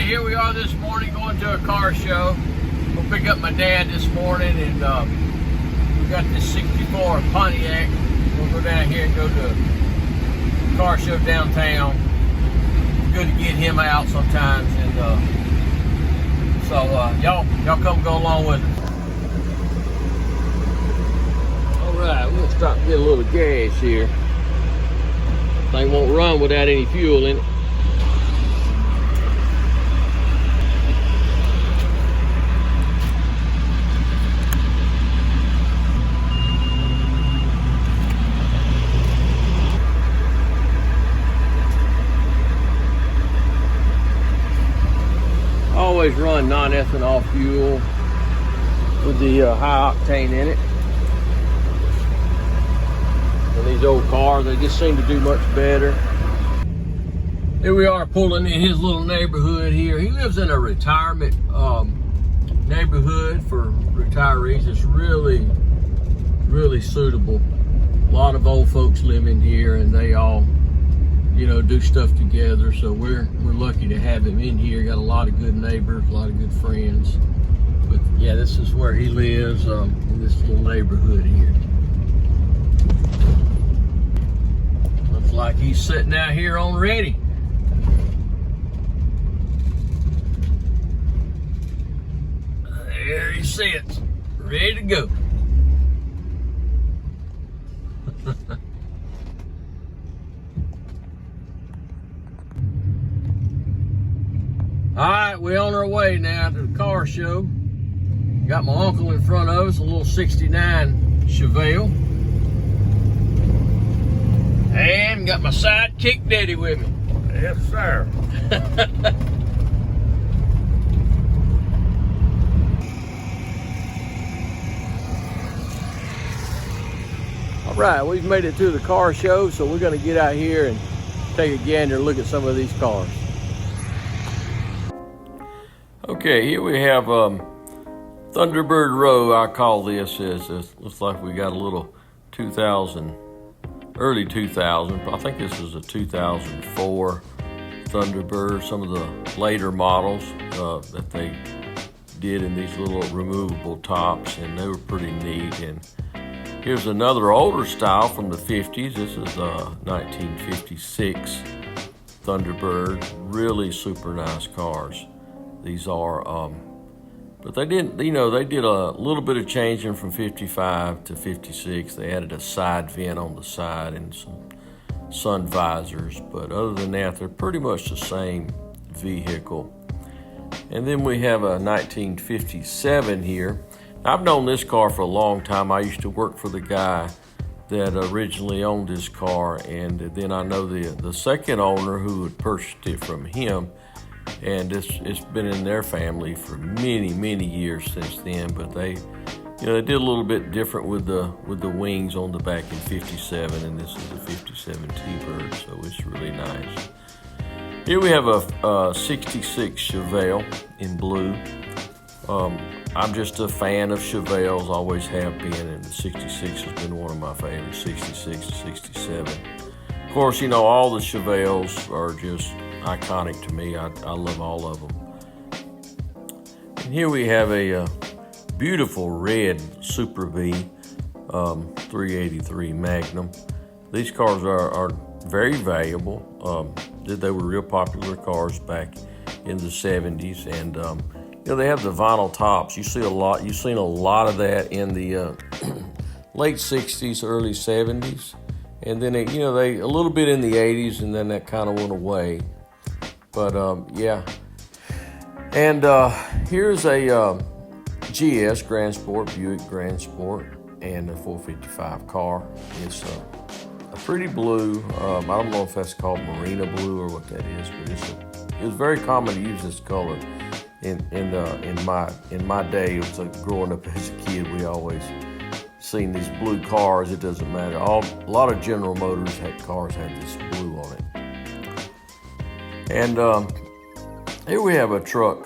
here we are this morning going to a car show. We'll pick up my dad this morning, and we got this 64 Pontiac. We'll go down here and go to a car show downtown. It's good to get him out sometimes, and so y'all come go along with us. All right, we'll stop and get a little gas here. Thing won't run without any fuel in it. Always run non-ethanol fuel with the high octane in it. And these old cars, they just seem to do much better. Here we are pulling in his little neighborhood here. He lives in a retirement neighborhood for retirees. It's really, really suitable. A lot of old folks live in here, and they all, do stuff together. So we're lucky to have him in here. Got a lot of good neighbors, a lot of good friends. But yeah, this is where he lives, in this little neighborhood here. Looks like he's sitting out here on ready. There he sits, ready to go. All right, we're on our way now to the car show. Got my uncle in front of us, a little 69 Chevelle. And got my sidekick Daddy with me. Yes, sir. All right, we've made it to the car show, so we're gonna get out here and take a gander and look at some of these cars. Okay, here we have Thunderbird Row, I call this. Looks like we got a little 2000, early 2000. I think this is a 2004 Thunderbird. Some of the later models that they did in these little removable tops, and they were pretty neat. And here's another older style from the 50s. This is a 1956 Thunderbird. Really super nice cars. These are, but they didn't, they did a little bit of changing from 55 to 56. They added a side vent on the side and some sun visors. But other than that, they're pretty much the same vehicle. And then we have a 1957 here. I've known this car for a long time. I used to work for the guy that originally owned this car. And then I know the second owner who had purchased it from him. And it's been in their family for many, many years since then. But they did a little bit different with the wings on the back in 57, and this is a 57 T-Bird, so it's really nice. Here we have a 66 Chevelle in blue. I'm just a fan of Chevelles, always have been, and the 66 has been one of my favorites, 66 to 67. Of course, all the Chevelles are just iconic to me. I love all of them. And here we have a beautiful red Super B 383 Magnum. These cars are very valuable. They were real popular cars back in the 70s, and they have the vinyl tops. You've seen a lot of that in the late 60s, early 70s, and then they a little bit in the 80s, and then that kind of went away. But yeah, and here's a GS Grand Sport, Buick Grand Sport, and a 455 car. It's a pretty blue. I don't know if that's called Marina blue or what that is, but it was very common to use this color in my day. It was like growing up as a kid. We always seen these blue cars. It doesn't matter. A lot of General Motors cars had this blue on it. And here we have a truck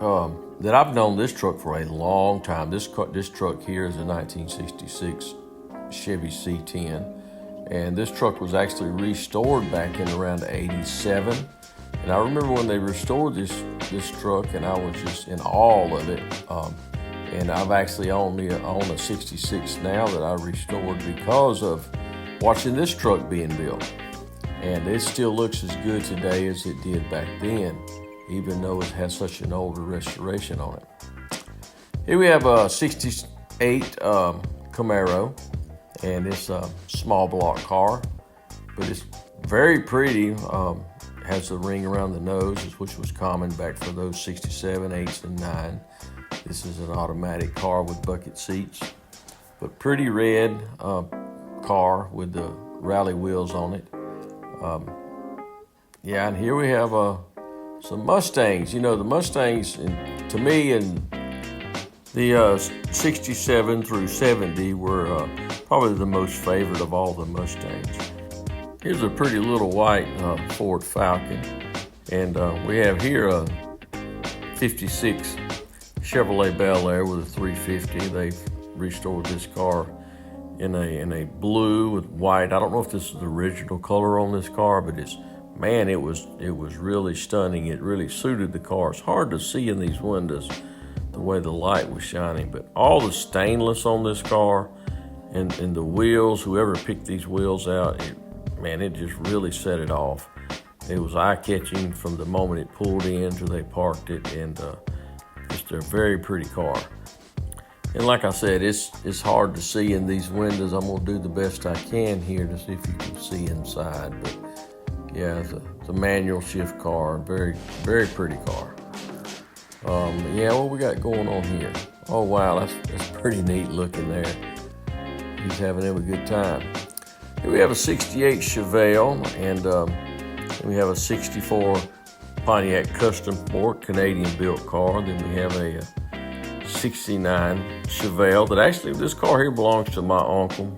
that I've known this truck for a long time. This truck here is a 1966 Chevy C10. And this truck was actually restored back in around 87. And I remember when they restored this truck, and I was just in awe of it. And I've actually only own a 66 now that I restored because of watching this truck being built. And it still looks as good today as it did back then, even though it has such an older restoration on it. Here we have a 68 Camaro, and it's a small block car, but it's very pretty. Has a ring around the nose, which was common back for those 67, 8s, and 9. This is an automatic car with bucket seats, but pretty red car with the rally wheels on it. Yeah, and here we have some Mustangs. You know, the Mustangs, to me, and the 67 through 70 were probably the most favorite of all the Mustangs. Here's a pretty little white Ford Falcon, and we have here a 56 Chevrolet Bel Air with a 350. They've restored this car in a blue with white. I don't know if this is the original color on this car, but it was really stunning. It really suited the car. It's hard to see in these windows the way the light was shining, but all the stainless on this car and the wheels, whoever picked these wheels out, it just really set it off. It was eye-catching from the moment it pulled in till they parked it, and just a very pretty car. And like I said, it's hard to see in these windows. I'm gonna do the best I can here to see if you can see inside. But yeah, it's a manual shift car, very, very pretty car. Yeah, what we got going on here? Oh wow, that's pretty neat looking there. He's having a good time. Here we have a 68 Chevelle, and we have a 64 Pontiac Custom Sport, Canadian-built car. Then we have a 69 Chevelle that actually, this car here belongs to my uncle.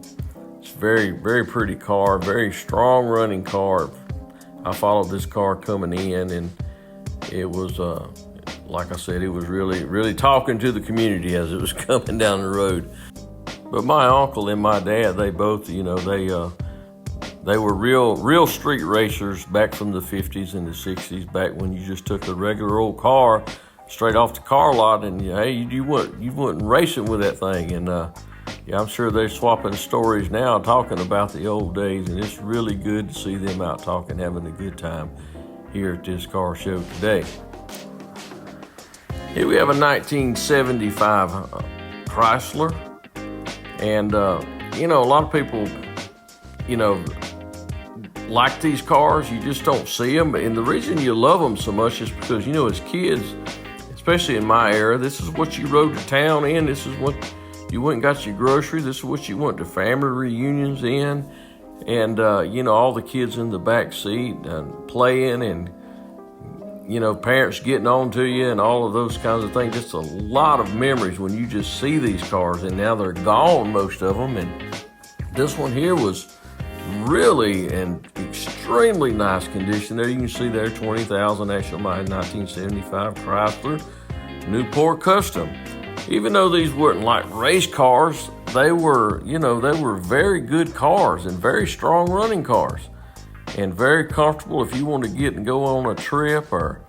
It's a very, very pretty car, very strong running car. I followed this car coming in, and it was, like I said, it was really, really talking to the community as it was coming down the road. But my uncle and my dad, they both, they were real street racers back from the 50s and the 60s, back when you just took a regular old car straight off the car lot, and hey, you wouldn't racing with that thing. And yeah, I'm sure they're swapping stories now, talking about the old days, and it's really good to see them out talking, having a good time here at this car show today. Here we have a 1975 Chrysler, and a lot of people, like these cars. You just don't see them, and the reason you love them so much is because, as kids, especially in my era, this is what you rode to town in. This is what you went and got your groceries. This is what you went to family reunions in. And, all the kids in the back seat and playing, and, parents getting on to you and all of those kinds of things. Just a lot of memories when you just see these cars, and now they're gone, most of them. And this one here was really in extremely nice condition. There you can see there, 20,000 actual mile 1975 Chrysler Newport Custom. Even though these weren't like race cars, they were very good cars and very strong running cars, and very comfortable if you want to get and go on a trip, or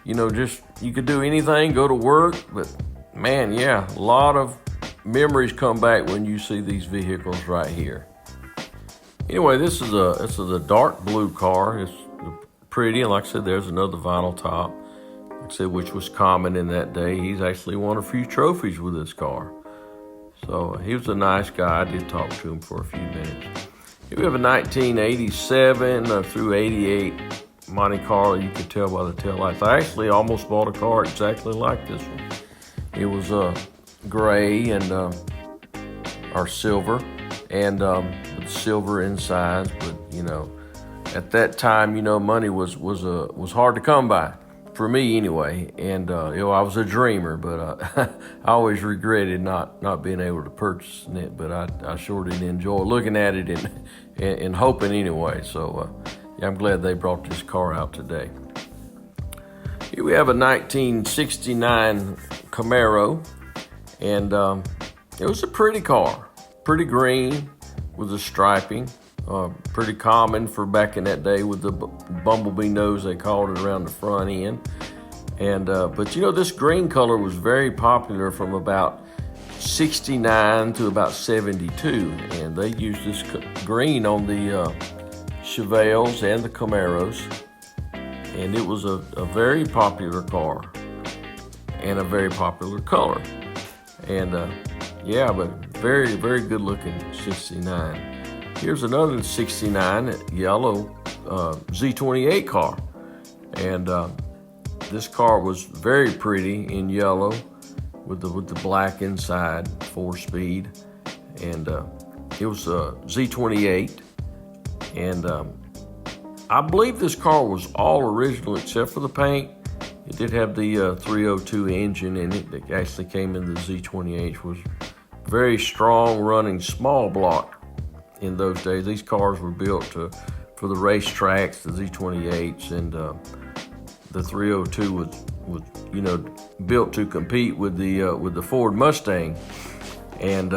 just you could do anything, go to work. But man, yeah, a lot of memories come back when you see these vehicles right here. Anyway, this is a dark blue car. It's pretty, and like I said, there's another vinyl top, like I said, which was common in that day. He's actually won a few trophies with this car. So he was a nice guy. I did talk to him for a few minutes. Here we have a 1987 through 88 Monte Carlo. You could tell by the taillights. I actually almost bought a car exactly like this one. It was gray and or silver, and with silver insides. But at that time, money was hard to come by, for me anyway. And I was a dreamer, but I always regretted not being able to purchase it. But I sure did enjoy looking at it and hoping anyway. So yeah, I'm glad they brought this car out today. Here we have a 1969 Camaro, and it was a pretty car, pretty green with the striping. Pretty common for back in that day with the bumblebee nose, they called it, around the front end. And but you know, this green color was very popular from about 69 to about 72, and they used this green on the Chevelles and the Camaros, and it was a very popular car and a very popular color. And yeah, but very, very good looking 69. Here's another 69 yellow Z28 car, and this car was very pretty in yellow with the black inside, 4-speed, and it was a Z28, and I believe this car was all original except for the paint. It did have the 302 engine in it that actually came in the Z28, which was very strong running small block in those days. These cars were built for the racetracks, the Z28s, and the 302 was you know, built to compete with the Ford Mustang, and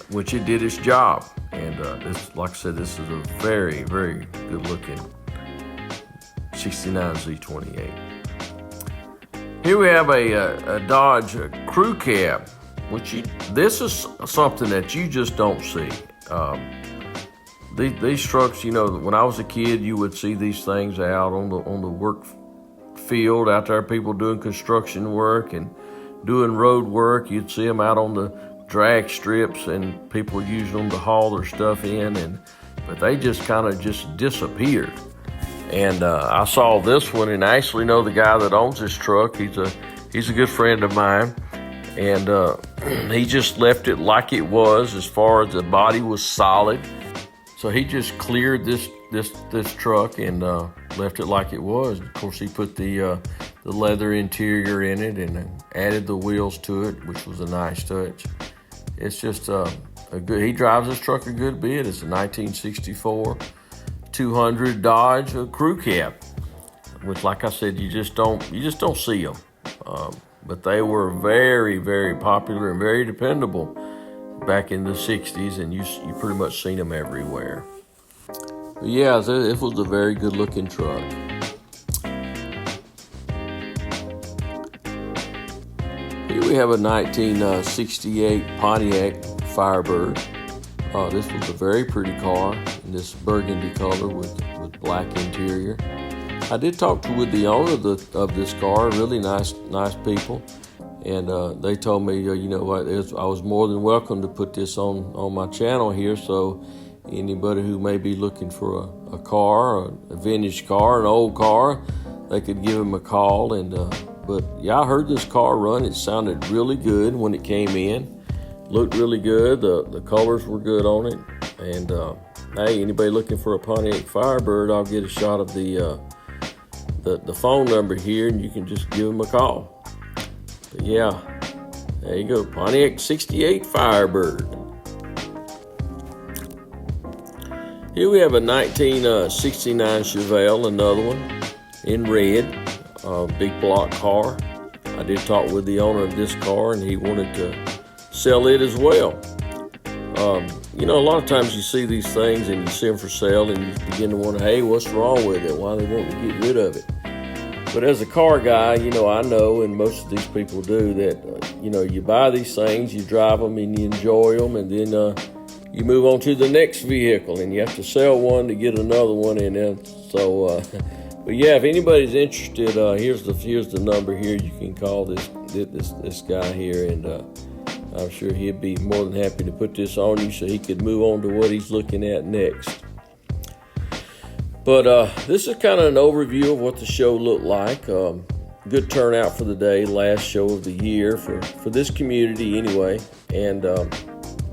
which it did its job. And this, like I said, this is a very, very good looking 69 Z28. Here we have a Dodge Crew Cab, which this is something that you just don't see. These trucks, you know, when I was a kid, you would see these things out on the work field out there, people doing construction work and doing road work. You'd see them out on the drag strips, and people using them to haul their stuff in, but they just kind of just disappeared. And I saw this one, and I actually know the guy that owns this truck. He's a good friend of mine, and he just left it like it was, as far as the body was solid. So he just cleared this truck and left it like it was. Of course, he put the leather interior in it and added the wheels to it, which was a nice touch. It's just a good. He drives this truck a good bit. It's a 1964 200 Dodge Crew Cab, which, like I said, you just don't see them. But they were very, very popular and very dependable back in the 60s, and you pretty much seen them everywhere. But yeah, it was a very good looking truck. Here we have a 1968 Pontiac Firebird. This was a very pretty car in this burgundy color with black interior. I did talk with the owner of this car, really nice people. And they told me, you know what, I was more than welcome to put this on my channel here, so anybody who may be looking for a car, a vintage car, an old car, they could give him a call. And but yeah, I heard this car run. It sounded really good when it came in. Looked really good. The colors were good on it. And hey, anybody looking for a Pontiac Firebird, I'll get a shot of the phone number here, and you can just give them a call. But yeah, there you go, Pontiac 68 Firebird. Here we have a 1969 Chevelle, another one in red, big block car. I did talk with the owner of this car, and he wanted to sell it as well. You know, a lot of times you see these things and you see them for sale, and you begin to wonder, hey, what's wrong with it? Why they want to get rid of it? But as a car guy, you know, I know, and most of these people do, that, you know, you buy these things, you drive them, and you enjoy them, and then you move on to the next vehicle, and you have to sell one to get another one. And so, but yeah, if anybody's interested, here's the number here. You can call this guy here, and I'm sure he'd be more than happy to put this on you so he could move on to what he's looking at next. But this is kind of an overview of what the show looked like. Good turnout for the day, last show of the year for this community anyway. And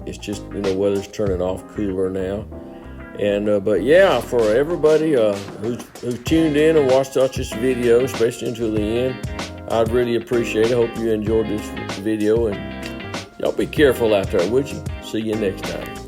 it's just, you know, weather's turning off, cooler now. And but yeah, for everybody who's tuned in and watched this video, especially until the end, I'd really appreciate it. Hope you enjoyed this video, and y'all be careful out there, would you? See you next time.